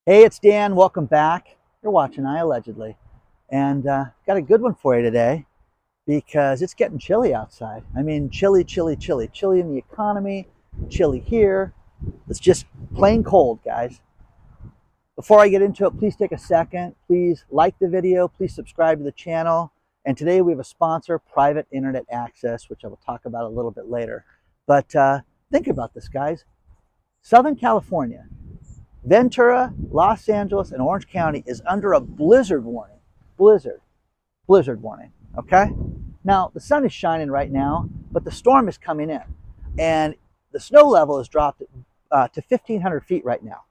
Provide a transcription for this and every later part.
Hey, it's Dan. Welcome back. You're watching iAllegedly. And got a good one for you today because it's getting chilly outside. I mean, chilly, chilly, chilly. Chilly in the economy, chilly here. It's just plain cold, guys. Before I get into it, please take a second. Please like the video. Please subscribe to the channel. And today we have a sponsor, Private Internet Access, which I will talk about a little bit later. But think about this, guys. Southern California, Ventura, Los Angeles, and Orange County is under a blizzard warning. Blizzard warning, okay? Now, the sun is shining right now, but the storm is coming in. And the snow level has dropped to 1,500 feet right now.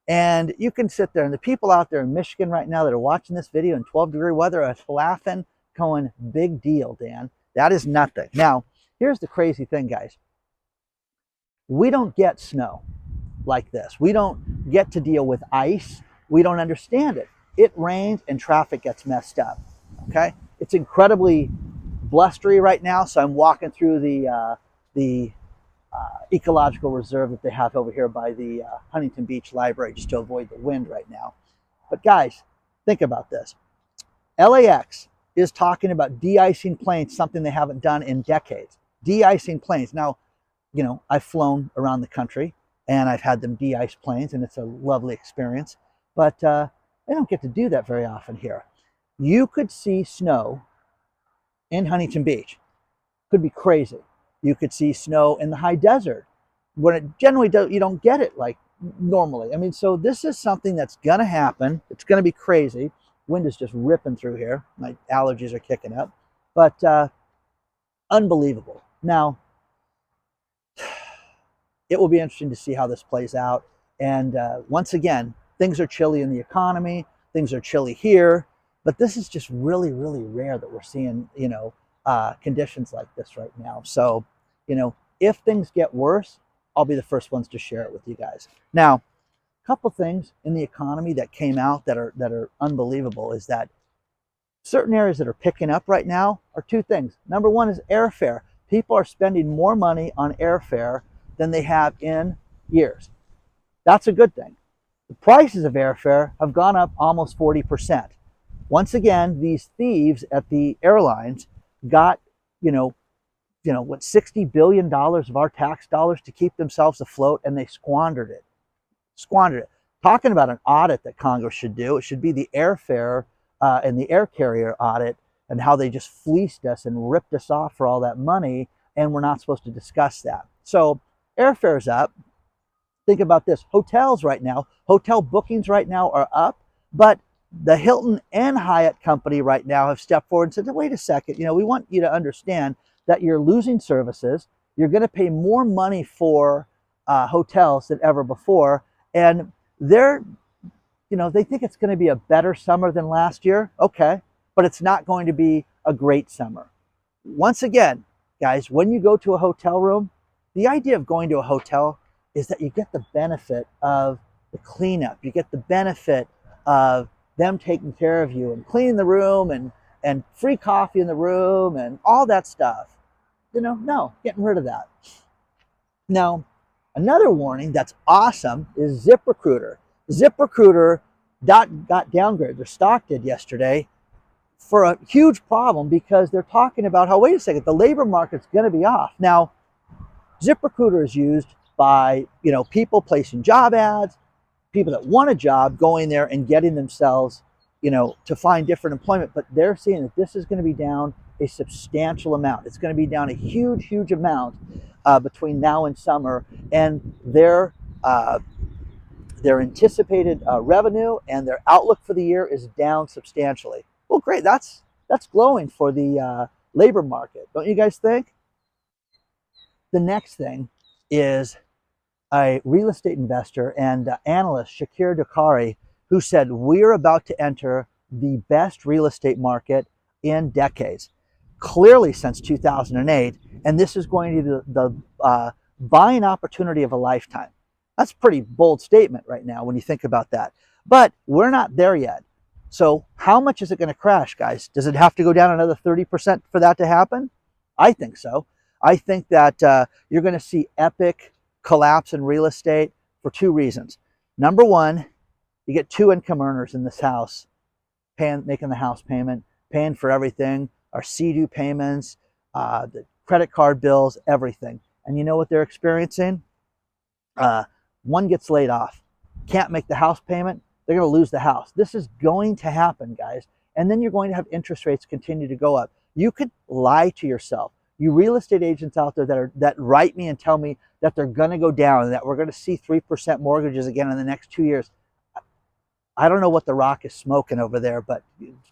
And you can sit there, and the people out there in Michigan right now that are watching this video in 12-degree weather are laughing, going, big deal, Dan. That is nothing. Now, here's the crazy thing, guys. We don't get snow like this. We don't get to deal with ice. We don't understand it. It rains and traffic gets messed up. Okay, it's incredibly blustery right now, so I'm walking through the ecological reserve that they have over here by the Huntington Beach Library just to avoid the wind right now. But guys, think about this. LAX is talking about de-icing planes, something they haven't done in decades. De-icing planes. Now, you know, I've flown around the country and I've had them de-ice planes, and it's a lovely experience. But I don't get to do that very often here. You could see snow in Huntington Beach. Could be crazy. You could see snow in the high desert when it generally you don't get it like normally. I mean, so this is something that's going to happen. It's going to be crazy. Wind is just ripping through here. My allergies are kicking up. But unbelievable. Now, it will be interesting to see how this plays out. And once again, things are chilly in the economy. Things are chilly here. But this is just really, really rare that we're seeing, conditions like this right now. So, if things get worse, I'll be the first ones to share it with you guys. Now, a couple things in the economy that came out that are unbelievable is that certain areas that are picking up right now are two things. Number one is airfare. People are spending more money on airfare than they have in years. That's a good thing. The prices of airfare have gone up almost 40%. Once again, these thieves at the airlines got, what, $60 billion of our tax dollars to keep themselves afloat, and they squandered it. Talking about an audit that Congress should do, it should be the airfare and the air carrier audit, and how they just fleeced us and ripped us off for all that money, and we're not supposed to discuss that. So airfare's up. Think about this. Hotels right now, hotel bookings right now are up, but the Hilton and Hyatt company right now have stepped forward and said, wait a second, we want you to understand that you're losing services. You're going to pay more money for hotels than ever before. And they think it's going to be a better summer than last year. Okay, but it's not going to be a great summer. Once again, guys, when you go to a hotel room, the idea of going to a hotel is that you get the benefit of the cleanup. You get the benefit of them taking care of you and cleaning the room and free coffee in the room and all that stuff. No, getting rid of that. Now, another warning that's awesome is ZipRecruiter. ZipRecruiter got downgraded. Their stock did yesterday for a huge problem because they're talking about how, wait a second, the labor market's going to be off. Now, ZipRecruiter is used by people placing job ads, people that want a job going there and getting themselves to find different employment. But they're seeing that this is going to be down a substantial amount. It's going to be down a huge amount between now and summer, and their anticipated revenue and their outlook for the year is down substantially. Well, great. That's glowing for the labor market, don't you guys think? The next thing is a real estate investor and analyst, Shakir Dukkari, who said, we're about to enter the best real estate market in decades, clearly since 2008, and this is going to be the buying opportunity of a lifetime. That's a pretty bold statement right now when you think about that. But we're not there yet. So how much is it going to crash, guys? Does it have to go down another 30% for that to happen? I think so. I think that you're going to see epic collapse in real estate for two reasons. Number one, You get two income earners in this house, making the house payment, paying for everything, our CDU payments, the credit card bills, everything. And you know what they're experiencing? One gets laid off, can't make the house payment, they're going to lose the house. This is going to happen, guys. And then you're going to have interest rates continue to go up. You could lie to yourself. You real estate agents out there that write me and tell me that they're going to go down and that we're going to see 3% mortgages again in the next 2 years. I don't know what the rock is smoking over there, but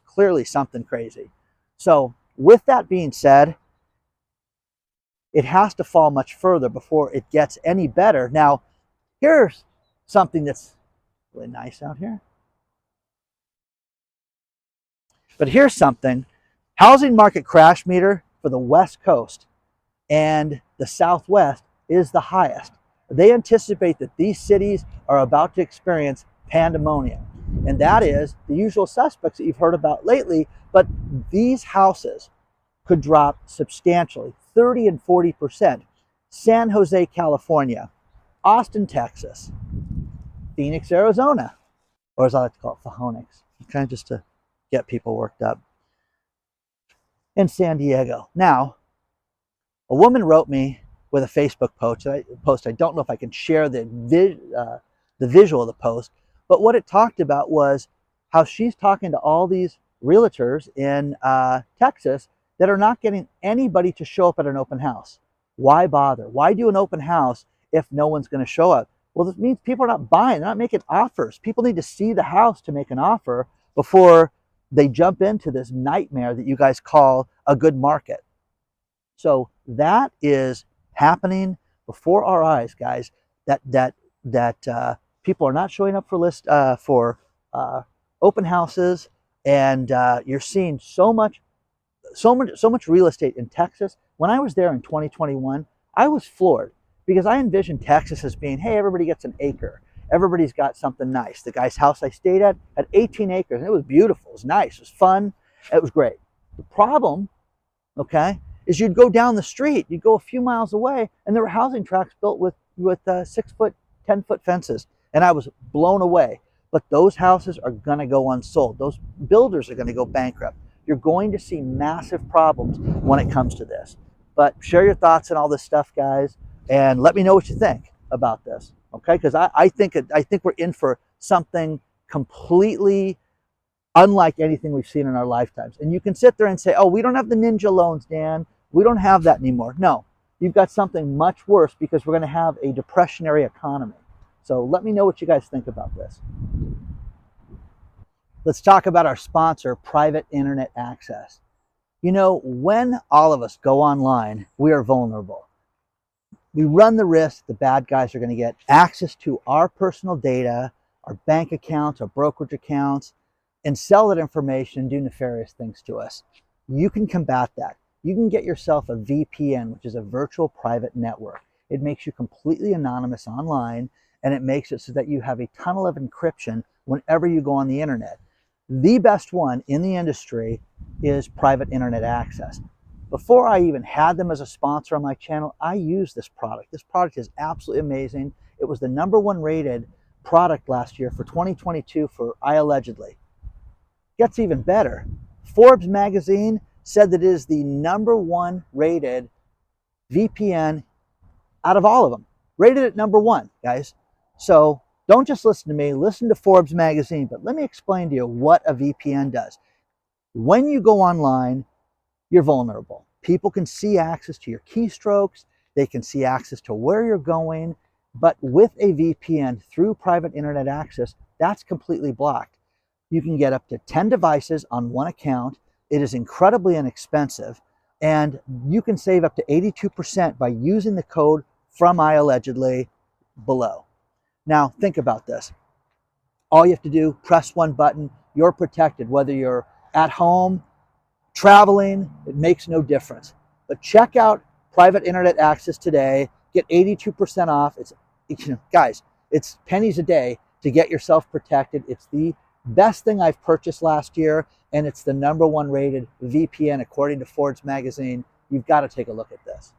clearly something crazy. So with that being said, it has to fall much further before it gets any better. Now, here's something that's really nice out here. But here's something. Housing market crash meter for the West Coast and the Southwest is the highest. They anticipate that these cities are about to experience pandemonium. And that is the usual suspects that you've heard about lately, but these houses could drop substantially, 30 and 40%. San Jose, California, Austin, Texas, Phoenix, Arizona, or as I like to call it, Phoenix, okay, just to get people worked up, and San Diego. Now, a woman wrote me with a Facebook post. I don't know if I can share the visual of the post, but what it talked about was how she's talking to all these realtors in Texas that are not getting anybody to show up at an open house. Why bother? Why do an open house if no one's going to show up? Well, this means people are not buying, they're not making offers. People need to see the house to make an offer before they jump into this nightmare that you guys call a good market. So that is happening before our eyes, guys. That people are not showing up for open houses, and you're seeing so much real estate in Texas. When I was there in 2021, I was floored because I envisioned Texas as being, hey, everybody gets an acre. Everybody's got something nice. The guy's house I stayed at had 18 acres, and it was beautiful. It was nice. It was fun. It was great. The problem, okay, is you'd go down the street, you'd go a few miles away, and there were housing tracts built with 6-foot, 10-foot fences, and I was blown away. But those houses are going to go unsold. Those builders are going to go bankrupt. You're going to see massive problems when it comes to this. But share your thoughts on all this stuff, guys, and let me know what you think about this, okay? Because I think we're in for something completely unlike anything we've seen in our lifetimes. And you can sit there and say, oh, we don't have the ninja loans, Dan. We don't have that anymore. No, you've got something much worse because we're going to have a depressionary economy. So let me know what you guys think about this. Let's talk about our sponsor, Private Internet Access. You know, when all of us go online, we are vulnerable. We run the risk the bad guys are going to get access to our personal data, our bank accounts, our brokerage accounts, and sell that information and do nefarious things to us. You can combat that. You can get yourself a VPN, which is a virtual private network. It makes you completely anonymous online, and it makes it so that you have a tunnel of encryption whenever you go on the internet. The best one in the industry is Private Internet Access. Before I even had them as a sponsor on my channel, I used this product. This product is absolutely amazing. It was the #1 rated product last year for 2022 for iAllegedly. Gets even better. Forbes magazine said that it is the #1 rated VPN out of all of them. Rated at #1, guys. So don't just listen to me, listen to Forbes magazine, but let me explain to you what a VPN does. When you go online, you're vulnerable. People can see access to your keystrokes, they can see access to where you're going, but with a VPN through Private Internet Access, that's completely blocked. You can get up to 10 devices on one account. It is incredibly inexpensive, and you can save up to 82% by using the code from iAllegedly below. Now, think about this. All you have to do, press one button, you're protected. Whether you're at home, traveling, it makes no difference. But check out Private Internet Access today. Get 82% off. Guys, it's pennies a day to get yourself protected. It's the best thing I've purchased last year, and it's the #1 rated VPN according to Forbes magazine. You've got to take a look at this.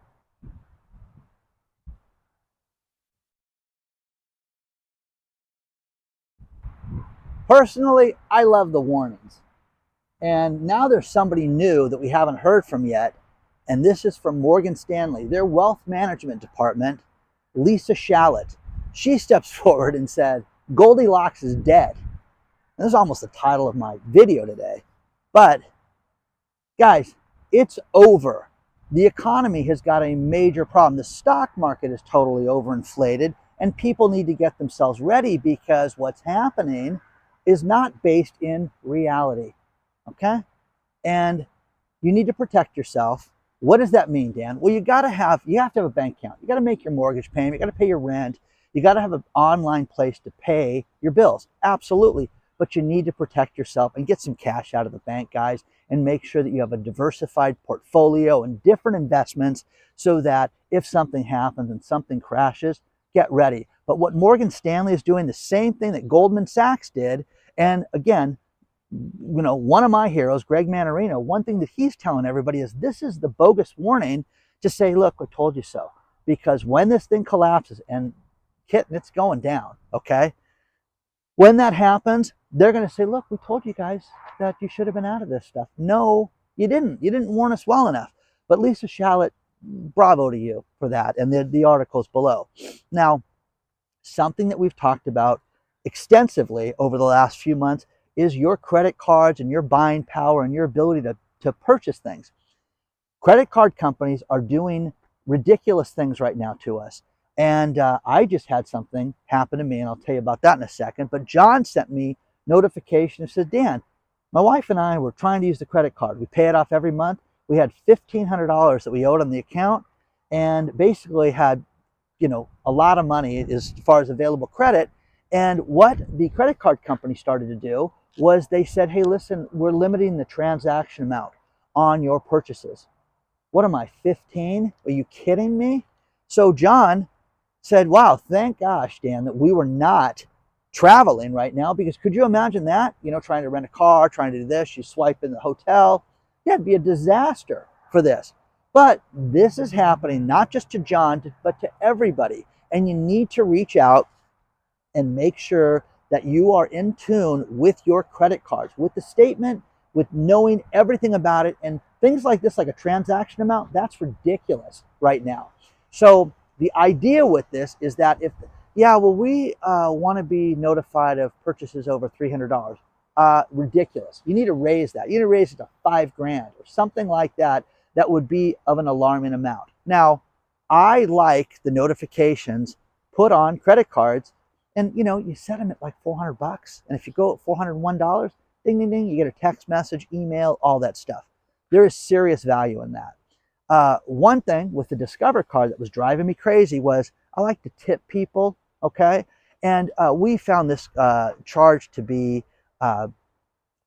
Personally, I love the warnings. And now there's somebody new that we haven't heard from yet. And this is from Morgan Stanley, their wealth management department, Lisa Shallett. She steps forward and said, Goldilocks is dead. And this is almost the title of my video today. But guys, it's over. The economy has got a major problem. The stock market is totally overinflated, and people need to get themselves ready because what's happening is not based in reality. Okay? And you need to protect yourself. What does that mean, Dan? Well, you have to have a bank account. You got to make your mortgage payment. You got to pay your rent. You got to have an online place to pay your bills. Absolutely. But you need to protect yourself and get some cash out of the bank, guys, and make sure that you have a diversified portfolio and different investments so that if something happens and something crashes, get ready. But what Morgan Stanley is doing, the same thing that Goldman Sachs did, and again, one of my heroes, Greg Manarino, one thing that he's telling everybody is this is the bogus warning to say, look, I told you so. Because when this thing collapses, and kitten, it's going down, okay? When that happens, they're going to say, look, we told you guys that you should have been out of this stuff. No, you didn't. You didn't warn us well enough. But Lisa Shallett, bravo to you for that. And the article's below. Now, something that we've talked about extensively over the last few months is your credit cards and your buying power and your ability to purchase things. Credit card companies are doing ridiculous things right now to us. And I just had something happen to me, and I'll tell you about that in a second. But John sent me notification and said, Dan, my wife and I were trying to use the credit card. We pay it off every month. We had $1,500 that we owed on the account and basically had, a lot of money as far as available credit. And what the credit card company started to do was they said, hey, listen, we're limiting the transaction amount on your purchases. What am I, 15? Are you kidding me? So John said, wow, thank gosh, Dan, that we were not traveling right now, because could you imagine that? Trying to rent a car, trying to do this, you swipe in the hotel. Yeah, it'd be a disaster for this. But this is happening not just to John, but to everybody. And you need to reach out and make sure that you are in tune with your credit cards, with the statement, with knowing everything about it. And things like this, like a transaction amount, that's ridiculous right now. So the idea with this is that we want to be notified of purchases over $300. Ridiculous. You need to raise that. You need to raise it to $5,000 or something like that. That would be of an alarming amount. Now, I like the notifications put on credit cards, and you set them at like $400, and if you go at $401, ding, ding, ding, you get a text message, email, all that stuff. There is serious value in that. One thing with the Discover card that was driving me crazy was I like to tip people, okay? And we found this charge to be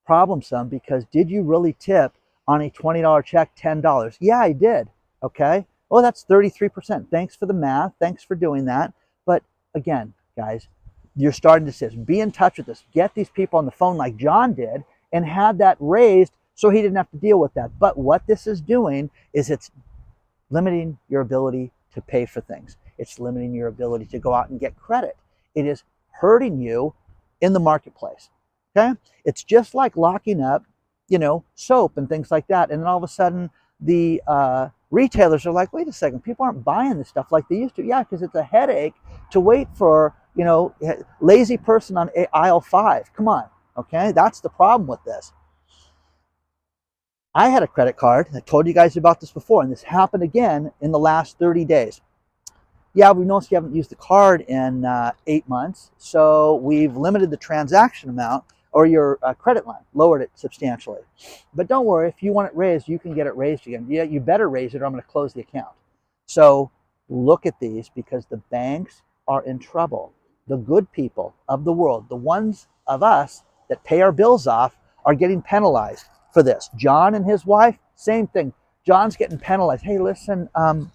problemsome, because did you really tip on a $20 check $10? Yeah, I did, okay? Well, that's 33%. Thanks for the math. Thanks for doing that. But again, guys, you're starting to see this. Be in touch with us. Get these people on the phone like John did and had that raised so he didn't have to deal with that. But what this is doing is it's limiting your ability to pay for things. It's limiting your ability to go out and get credit. It is hurting you in the marketplace, okay? It's just like locking up, soap and things like that. And then all of a sudden the retailers are like, wait a second, people aren't buying this stuff like they used to. Yeah, because it's a headache to wait for, lazy person on aisle 5. Come on, okay? That's the problem with this. I had a credit card. I told you guys about this before, and this happened again in the last 30 days. Yeah, we noticed you haven't used the card in 8 months, so we've limited the transaction amount, or your credit line, lowered it substantially. But don't worry, if you want it raised, you can get it raised again. Yeah, you better raise it or I'm going to close the account. So look at these, because the banks are in trouble. The good people of the world, the ones of us that pay our bills off, are getting penalized for this. John and his wife, same thing. John's getting penalized. Hey, listen, I'm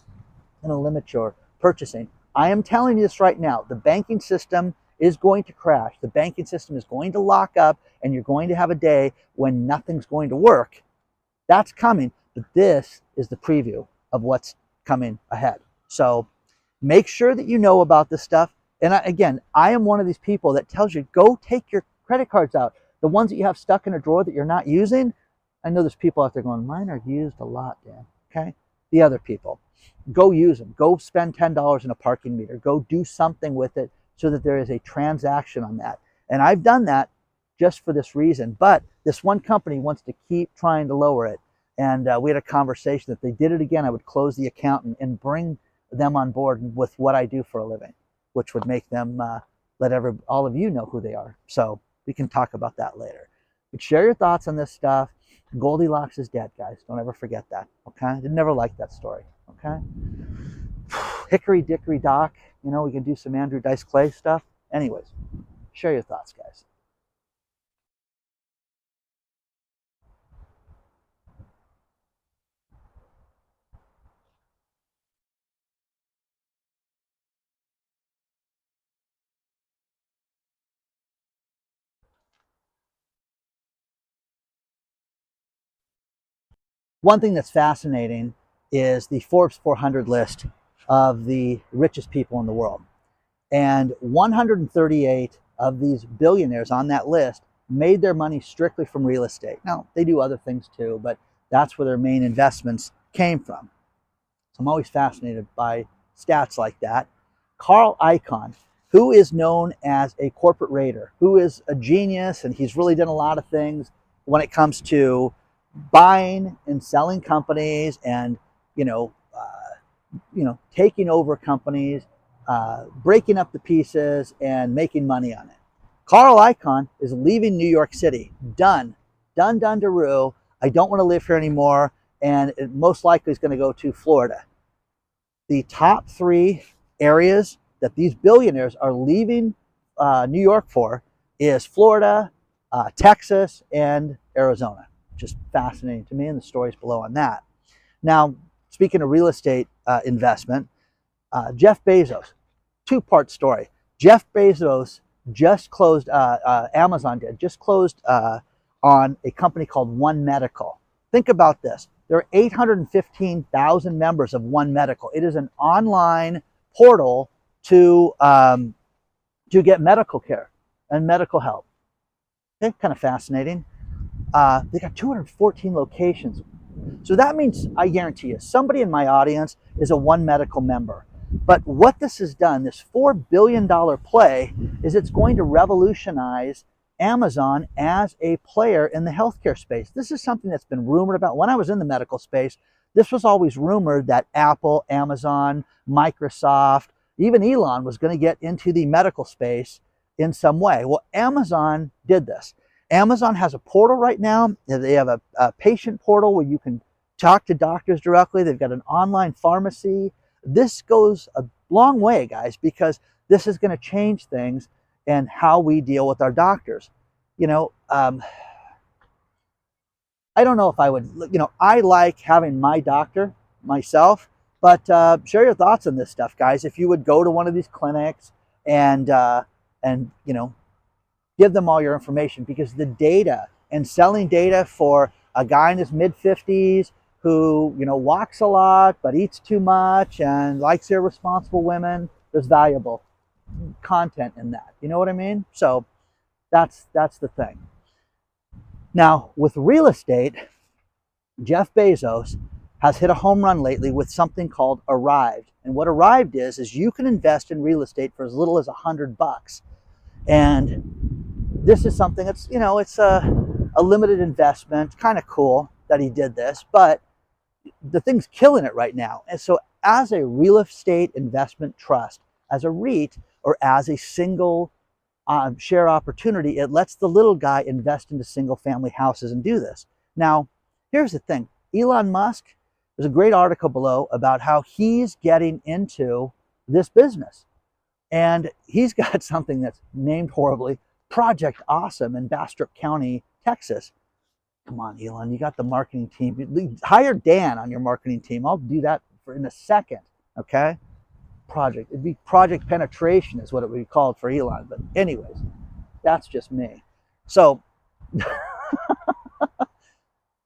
going to limit your purchasing. I am telling you this right now. The banking system is going to crash. The banking system is going to lock up, and you're going to have a day when nothing's going to work. That's coming, but this is the preview of what's coming ahead. So make sure that you know about this stuff. And again, I am one of these people that tells you, go take your credit cards out. The ones that you have stuck in a drawer that you're not using, I know there's people out there going, mine are used a lot, Dan. Okay? The other people, go use them. Go spend $10 in a parking meter. Go do something with it so that there is a transaction on that. And I've done that just for this reason. But this one company wants to keep trying to lower it. And we had a conversation that if they did it again, I would close the account and bring them on board with what I do for a living, which would make them let all of you know who they are. So we can talk about that later. But share your thoughts on this stuff. Goldilocks is dead, guys. Don't ever forget that. Okay? I never liked that story. Okay? Hickory dickory dock. You know, we can do some Andrew Dice Clay stuff. Anyways, share your thoughts, guys. One thing that's fascinating is the Forbes 400 list of the richest people in the world. And 138 of these billionaires on that list made their money strictly from real estate. Now, they do other things too, but that's where their main investments came from. So I'm always fascinated by stats like that. Carl Icahn, who is known as a corporate raider, who is a genius, and he's really done a lot of things when it comes to buying and selling companies and taking over companies, breaking up the pieces and making money on it. Carl Icahn is leaving New York City. Done Daroo. I don't want to live here anymore, and it most likely is going to go to Florida. The top 3 areas that these billionaires are leaving New York for is Florida, Texas, and Arizona. Just fascinating to me, and the stories below on that. Now, speaking of real estate investment, Jeff Bezos, 2-part story. Jeff Bezos just closed, Amazon just closed on a company called One Medical. Think about this. There are 815,000 members of One Medical. It is an online portal to get medical care and medical help. Okay, kind of fascinating. They got 214 locations. So that means, I guarantee you, somebody in my audience is a One Medical member. But what this has done, this $4 billion play, is it's going to revolutionize Amazon as a player in the healthcare space. This is something that's been rumored about. When I was in the medical space, this was always rumored that Apple, Amazon, Microsoft, even Elon was going to get into the medical space in some way. Well, Amazon did this. Amazon has a portal right now. They have a patient portal where you can talk to doctors directly. They've got an online pharmacy. This goes a long way, guys, because this is going to change things and how we deal with our doctors. I don't know if I would, I like having my doctor myself, but share your thoughts on this stuff, guys. If you would go to one of these clinics and give them all your information, because the data and selling data for a guy in his mid-50s who walks a lot but eats too much and likes irresponsible women, there's valuable content in that. You know what I mean? So that's the thing. Now, with real estate, Jeff Bezos has hit a home run lately with something called Arrived. And what Arrived is you can invest in real estate for as little as $100. And this is something that's, it's a limited investment. Kind of cool that he did this, but the thing's killing it right now. And so as a real estate investment trust, as a REIT, or as a single share opportunity, it lets the little guy invest into single family houses and do this. Now, here's the thing. Elon Musk, there's a great article below about how he's getting into this business. And he's got something that's named horribly Project Awesome in Bastrop County, Texas. Come on, Elon, you got the marketing team. Hire Dan on your marketing team. I'll do that in a second, okay? It'd be Project Penetration is what it would be called for Elon. But anyways, that's just me. So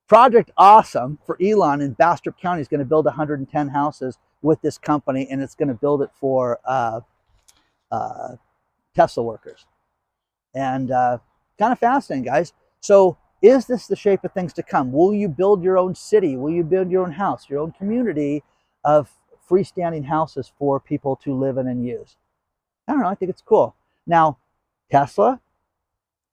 Project Awesome for Elon in Bastrop County is going to build 110 houses with this company, and it's going to build it for Tesla workers. And Kind of fascinating, guys. So is this the shape of things to come? Will you build your own city? Will you build your own house, your own community of freestanding houses for people to live in and use? I don't know. I think it's cool. Now, Tesla,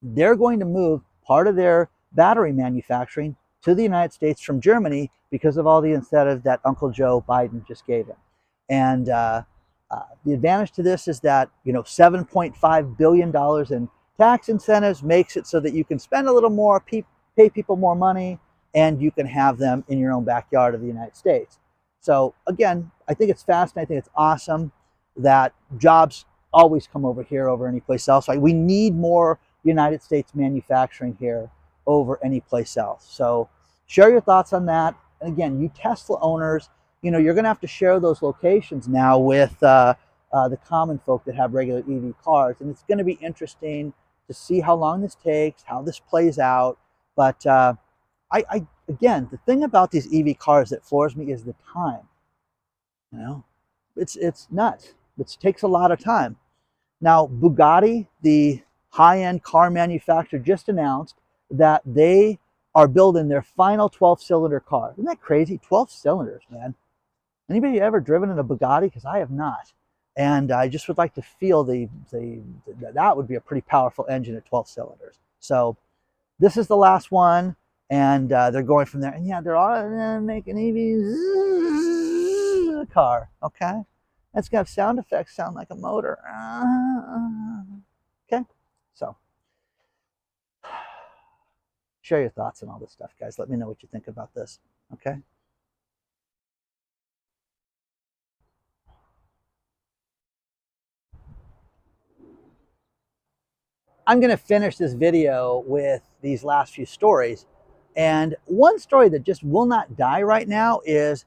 they're going to move part of their battery manufacturing to the United States from Germany because of all the incentives that Uncle Joe Biden just gave him. And the advantage to this is that, $7.5 billion in tax incentives makes it so that you can spend a little more, pay people more money, and you can have them in your own backyard of the United States. So again, I think it's fascinating. I think it's awesome that jobs always come over here over any place else. Right? We need more United States manufacturing here over any place else. So share your thoughts on that. And again, you Tesla owners, you're going to have to share those locations now with the common folk that have regular EV cars. And it's going to be interesting to see how long this takes, how this plays out. But again, the thing about these EV cars that floors me is the time. It's nuts. It takes a lot of time. Now, Bugatti, the high-end car manufacturer, just announced that they are building their final 12-cylinder car. Isn't that crazy? 12 cylinders, man. Anybody ever driven in a Bugatti? Because I have not. And I just would like to feel that would be a pretty powerful engine at 12 cylinders. So this is the last one, and they're going from there. And yeah, they're all making EVs car, okay? It's going to have sound effects, sound like a motor. Okay, so share your thoughts on all this stuff, guys. Let me know what you think about this, okay? I'm going to finish this video with these last few stories. And one story that just will not die right now is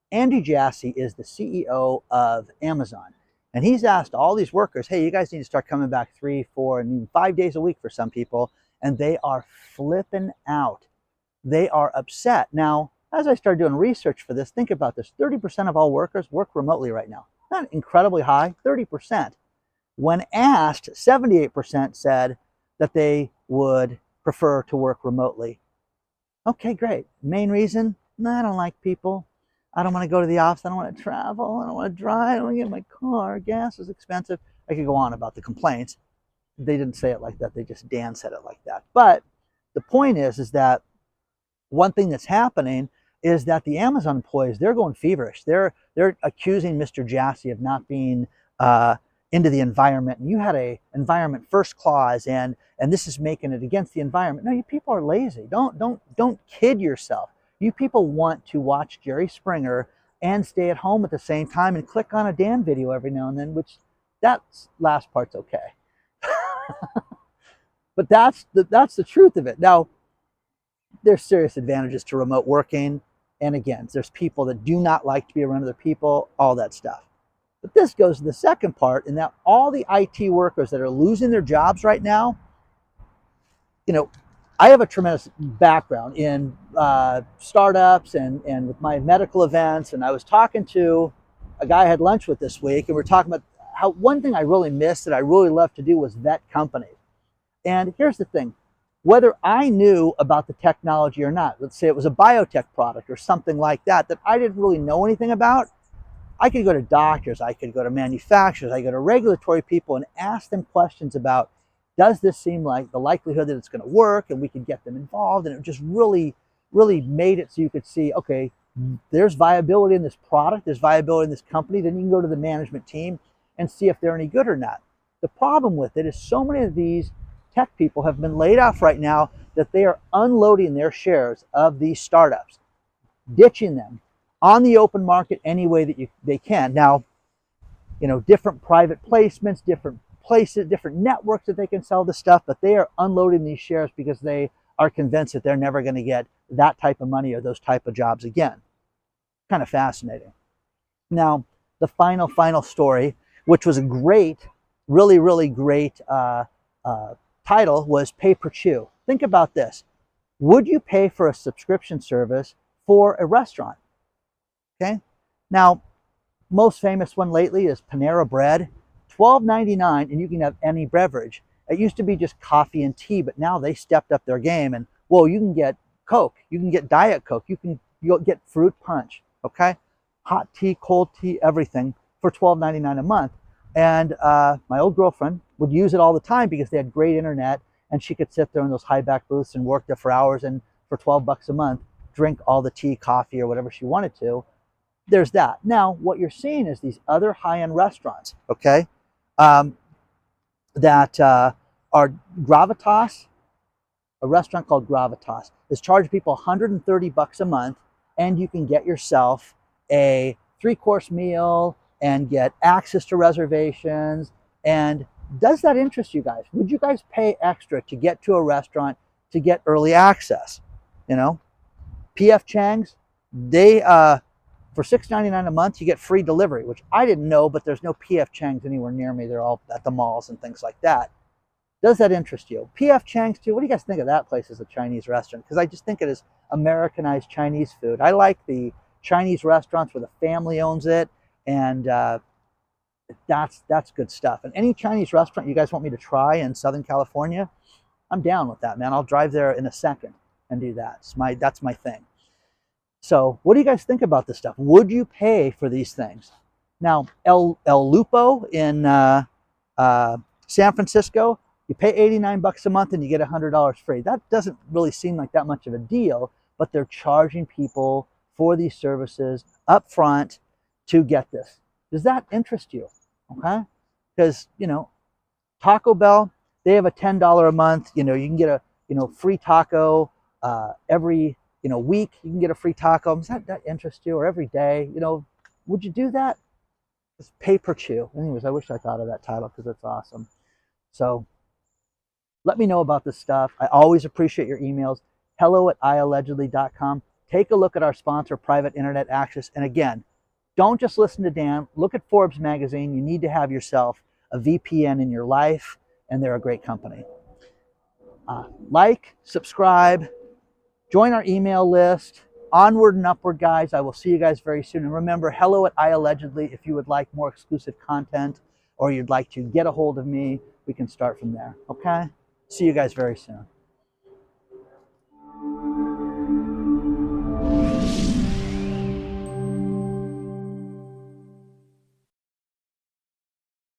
Andy Jassy is the CEO of Amazon. And he's asked all these workers, hey, you guys need to start coming back 3, 4, and even 5 days a week for some people. And they are flipping out. They are upset. Now, as I started doing research for this, think about this. 30% of all workers work remotely right now. Not incredibly high, 30%. When asked, 78% said that they would prefer to work remotely. Okay, great. Main reason? No, I don't like people. I don't want to go to the office. I don't want to travel. I don't want to drive. I don't want to get in my car. Gas is expensive. I could go on about the complaints. They didn't say it like that. Dan said it like that. But the point is that one thing that's happening is that the Amazon employees, they're going feverish. They're accusing Mr. Jassy of not being into the environment. And you had a environment first clause, and this is making it against the environment. No, you people are lazy. Don't kid yourself. You people want to watch Jerry Springer and stay at home at the same time and click on a Dan video every now and then, which that last part's okay. But that's the truth of it. Now, there's serious advantages to remote working. And again, there's people that do not like to be around other people, all that stuff. But this goes to the second part, in that all the IT workers that are losing their jobs right now, I have a tremendous background in startups and with my medical events. And I was talking to a guy I had lunch with this week, and we're talking about how one thing I really missed that I really love to do was vet companies. And here's the thing. Whether I knew about the technology or not, let's say it was a biotech product or something like that I didn't really know anything about, I could go to doctors, I could go to manufacturers, I could go to regulatory people and ask them questions about, does this seem like the likelihood that it's going to work, and we could get them involved. And it just really, really made it so you could see, okay, there's viability in this product, there's viability in this company. Then you can go to the management team and see if they're any good or not. The problem with it is so many of these tech people have been laid off right now that they are unloading their shares of these startups, ditching them on the open market any way that they can. Now, different private placements, different places, different networks that they can sell the stuff, but they are unloading these shares because they are convinced that they're never going to get that type of money or those type of jobs again. Kind of fascinating. Now, the final story, which was a great, really, really great title, was Pay Per Chew. Think about this. Would you pay for a subscription service for a restaurant? Okay. Now, most famous one lately is Panera Bread. $12.99 and you can have any beverage. It used to be just coffee and tea, but now they stepped up their game, and whoa, you can get Coke, you can get Diet Coke, you'll get fruit punch, okay? Hot tea, cold tea, everything for $12.99 a month. And my old girlfriend would use it all the time because they had great internet, and she could sit there in those high back booths and work there for hours, and for 12 bucks a month, drink all the tea, coffee, or whatever she wanted to. There's that. Now, what you're seeing is these other high-end restaurants, okay, that are Gravitas. A restaurant called Gravitas is charging people 130 bucks a month, and you can get yourself a 3-course meal and get access to reservations. And does that interest you guys? Would you guys pay extra to get to a restaurant to get early access? You know, PF Chang's, they for $6.99 a month you get free delivery, which I didn't know, but there's no PF Chang's anywhere near me. They're all at the malls and things like that. Does that interest you? PF Chang's too. What do you guys think of that place as a Chinese restaurant? Because I just think it is Americanized Chinese food. I like the Chinese restaurants where the family owns it, and that's good stuff. And any Chinese restaurant you guys want me to try in Southern California, I'm down with that, man. I'll drive there in a second and do that. That's my thing. So what do you guys think about this stuff? Would you pay for these things? Now, El Lupo in San Francisco, you pay 89 bucks a month and you get $100 free. That doesn't really seem like that much of a deal, but they're charging people for these services up front to get this. Does that interest you? Okay? Because, you know, Taco Bell, they have a $10 a month. You know, you can get a, you know, free taco every, you know, week. You can get a free taco. Does that interest you? Or every day? You know, would you do that? It's pay per chew. Anyways, I wish I thought of that title because it's awesome. So let me know about this stuff. I always appreciate your emails. hello@iallegedly.com. Take a look at our sponsor, Private Internet Access. And again, don't just listen to Dan. Look at Forbes magazine. You need to have yourself a VPN in your life, and they're a great company. Like, subscribe, join our email list. Onward and Upward, guys. I will see you guys very soon. And remember, hello@iAllegedly if you would like more exclusive content or you'd like to get a hold of me. We can start from there, okay? See you guys very soon.